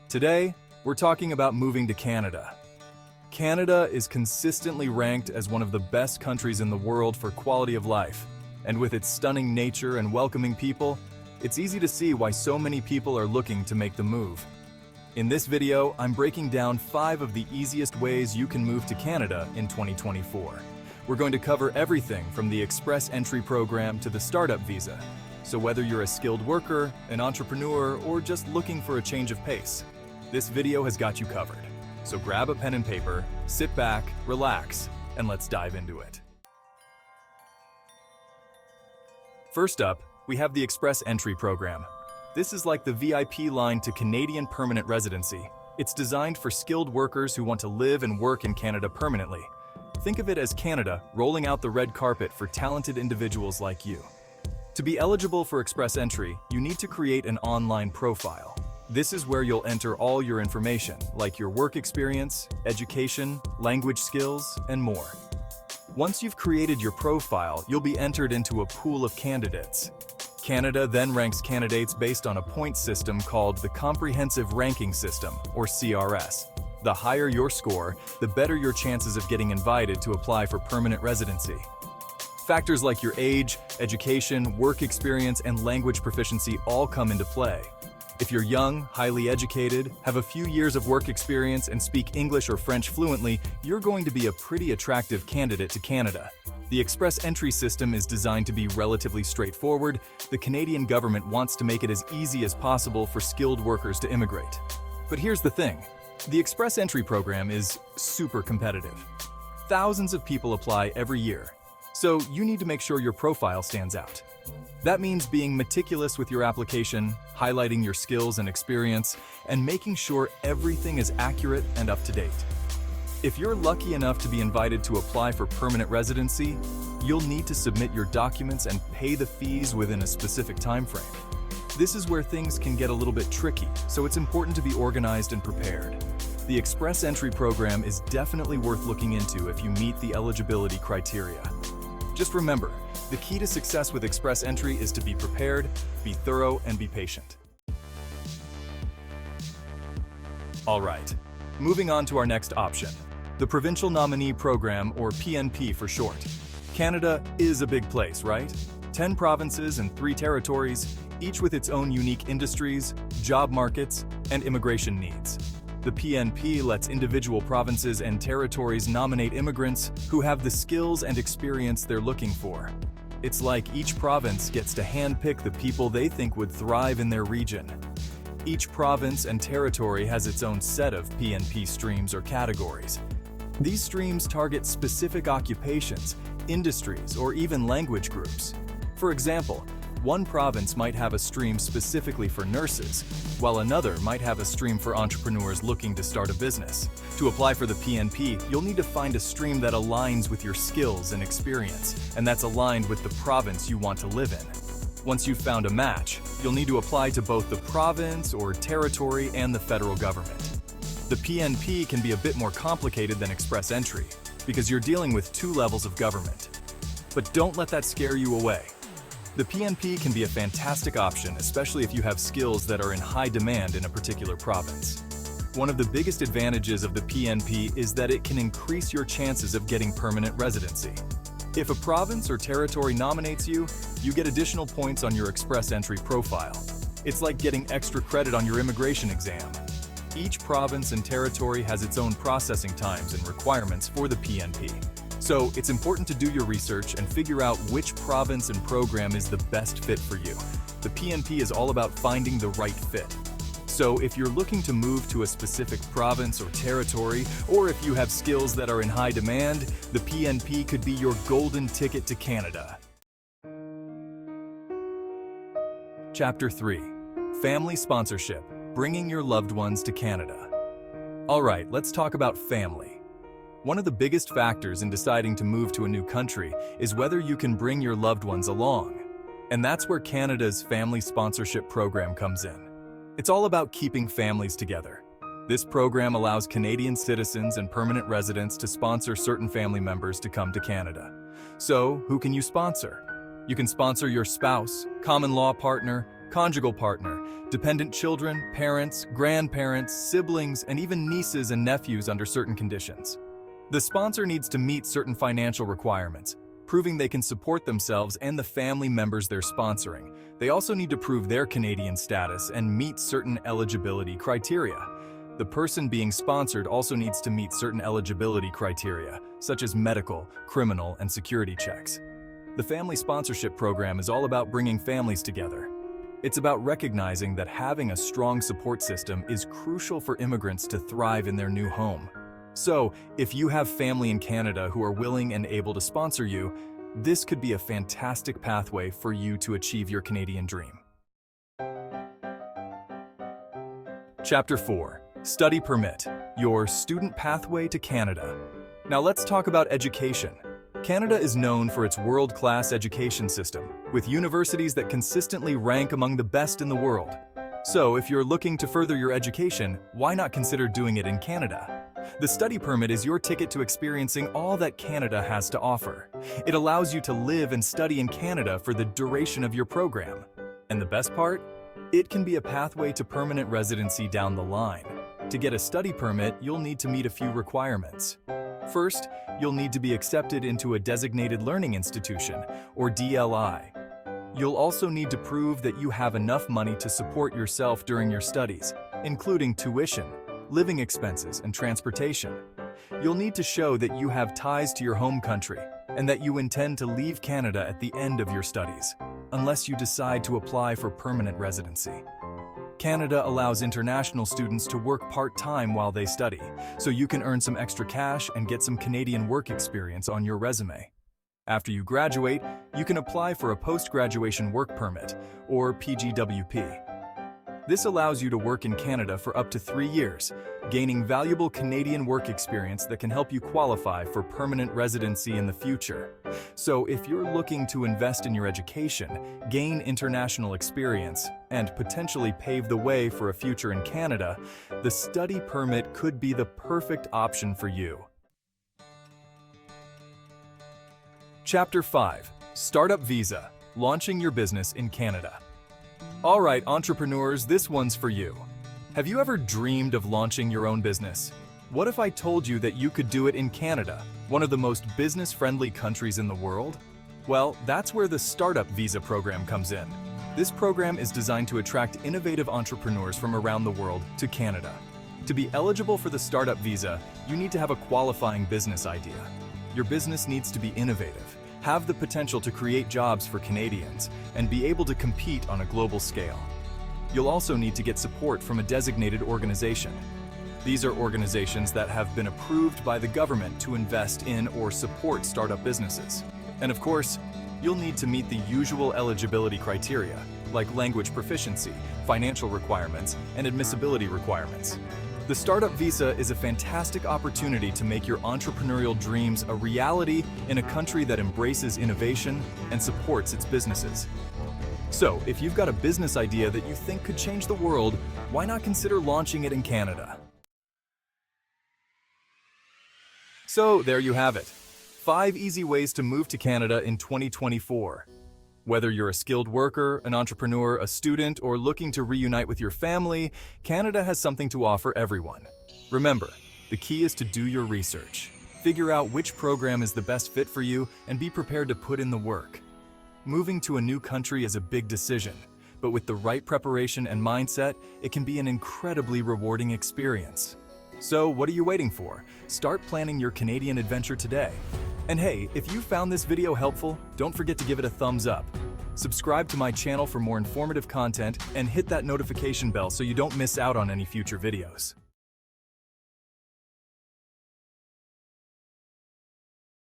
Today, we're talking about moving to Canada. Canada is consistently ranked as one of the best countries in the world for quality of life, and with its stunning nature and welcoming people, it's easy to see why so many people are looking to make the move. In this video, I'm breaking down 5 of the easiest ways you can move to Canada in 2024. We're going to cover everything from the Express Entry program to the Startup Visa. So whether you're a skilled worker, an entrepreneur, or just looking for a change of pace, this video has got you covered. So grab a pen and paper, sit back, relax, and let's dive into it. First up, we have the Express Entry program. This is like the VIP line to Canadian permanent residency. It's designed for skilled workers who want to live and work in Canada permanently. Think of it as Canada rolling out the red carpet for talented individuals like you. To be eligible for Express Entry, you need to create an online profile. This is where you'll enter all your information, like your work experience, education, language skills, and more. Once you've created your profile, you'll be entered into a pool of candidates. Canada then ranks candidates based on a point system called the Comprehensive Ranking System, or CRS. The higher your score, the better your chances of getting invited to apply for permanent residency. Factors like your age, education, work experience, and language proficiency all come into play. If you're young, highly educated, have a few years of work experience, and speak English or French fluently, you're going to be a pretty attractive candidate to Canada. The Express Entry system is designed to be relatively straightforward. The Canadian government wants to make it as easy as possible for skilled workers to immigrate. But here's the thing. The Express Entry program is super competitive. Thousands of people apply every year, so you need to make sure your profile stands out. That means being meticulous with your application, highlighting your skills and experience, and making sure everything is accurate and up to date. If you're lucky enough to be invited to apply for permanent residency, you'll need to submit your documents and pay the fees within a specific time frame. This is where things can get a little bit tricky, so it's important to be organized and prepared. The Express Entry program is definitely worth looking into if you meet the eligibility criteria. Just remember, the key to success with Express Entry is to be prepared, be thorough, and be patient. All right, moving on to our next option, the Provincial Nominee Program, or PNP for short. Canada is a big place, right? 10 provinces and 3 territories, each with its own unique industries, job markets, and immigration needs. The PNP lets individual provinces and territories nominate immigrants who have the skills and experience they're looking for. It's like each province gets to handpick the people they think would thrive in their region. Each province and territory has its own set of PNP streams or categories. These streams target specific occupations, industries, or even language groups. For example, one province might have a stream specifically for nurses, while another might have a stream for entrepreneurs looking to start a business. To apply for the PNP, you'll need to find a stream that aligns with your skills and experience, and that's aligned with the province you want to live in. Once you've found a match, you'll need to apply to both the province or territory and the federal government. The PNP can be a bit more complicated than Express Entry, because you're dealing with 2 levels of government. But don't let that scare you away. The PNP can be a fantastic option, especially if you have skills that are in high demand in a particular province. One of the biggest advantages of the PNP is that it can increase your chances of getting permanent residency. If a province or territory nominates you, you get additional points on your Express Entry profile. It's like getting extra credit on your immigration exam. Each province and territory has its own processing times and requirements for the PNP. So it's important to do your research and figure out which province and program is the best fit for you. The PNP is all about finding the right fit. So if you're looking to move to a specific province or territory, or if you have skills that are in high demand, the PNP could be your golden ticket to Canada. Chapter 3. Family Sponsorship, Bringing Your Loved Ones to Canada. All right, let's talk about family. One of the biggest factors in deciding to move to a new country is whether you can bring your loved ones along. And that's where Canada's Family Sponsorship Program comes in. It's all about keeping families together. This program allows Canadian citizens and permanent residents to sponsor certain family members to come to Canada. So, who can you sponsor? You can sponsor your spouse, common law partner, conjugal partner, dependent children, parents, grandparents, siblings, and even nieces and nephews under certain conditions. The sponsor needs to meet certain financial requirements, proving they can support themselves and the family members they're sponsoring. They also need to prove their Canadian status and meet certain eligibility criteria. The person being sponsored also needs to meet certain eligibility criteria, such as medical, criminal, and security checks. The family sponsorship program is all about bringing families together. It's about recognizing that having a strong support system is crucial for immigrants to thrive in their new home. So, if you have family in Canada who are willing and able to sponsor you, this could be a fantastic pathway for you to achieve your Canadian dream. Chapter 4. Study Permit, your student pathway to Canada. Now let's talk about education. Canada is known for its world-class education system, with universities that consistently rank among the best in the world. So, if you're looking to further your education, why not consider doing it in Canada? The study permit is your ticket to experiencing all that Canada has to offer. It allows you to live and study in Canada for the duration of your program. And the best part? It can be a pathway to permanent residency down the line. To get a study permit, you'll need to meet a few requirements. First, you'll need to be accepted into a designated learning institution, or DLI. You'll also need to prove that you have enough money to support yourself during your studies, including tuition, living expenses, and transportation. You'll need to show that you have ties to your home country and that you intend to leave Canada at the end of your studies, unless you decide to apply for permanent residency. Canada allows international students to work part-time while they study, so you can earn some extra cash and get some Canadian work experience on your resume. After you graduate, you can apply for a post-graduation work permit, or PGWP. This allows you to work in Canada for up to 3 years, gaining valuable Canadian work experience that can help you qualify for permanent residency in the future. So if you're looking to invest in your education, gain international experience, and potentially pave the way for a future in Canada, the study permit could be the perfect option for you. Chapter 5. Startup Visa, launching your business in Canada. All right, entrepreneurs, this one's for you. Have you ever dreamed of launching your own business? What if I told you that you could do it in Canada, one of the most business-friendly countries in the world? Well, that's where the Startup Visa program comes in. This program is designed to attract innovative entrepreneurs from around the world to Canada. To be eligible for the Startup Visa, you need to have a qualifying business idea. Your business needs to be innovative, have the potential to create jobs for Canadians, and be able to compete on a global scale. You'll also need to get support from a designated organization. These are organizations that have been approved by the government to invest in or support startup businesses. And of course, you'll need to meet the usual eligibility criteria, like language proficiency, financial requirements, and admissibility requirements. The Startup Visa is a fantastic opportunity to make your entrepreneurial dreams a reality in a country that embraces innovation and supports its businesses. So, if you've got a business idea that you think could change the world, why not consider launching it in Canada? So, there you have it. 5 easy ways to move to Canada in 2024. Whether you're a skilled worker, an entrepreneur, a student, or looking to reunite with your family, Canada has something to offer everyone. Remember, the key is to do your research. Figure out which program is the best fit for you and be prepared to put in the work. Moving to a new country is a big decision, but with the right preparation and mindset, it can be an incredibly rewarding experience. So, what are you waiting for? Start planning your Canadian adventure today. And hey, if you found this video helpful, don't forget to give it a thumbs up. Subscribe to my channel for more informative content and hit that notification bell so you don't miss out on any future videos.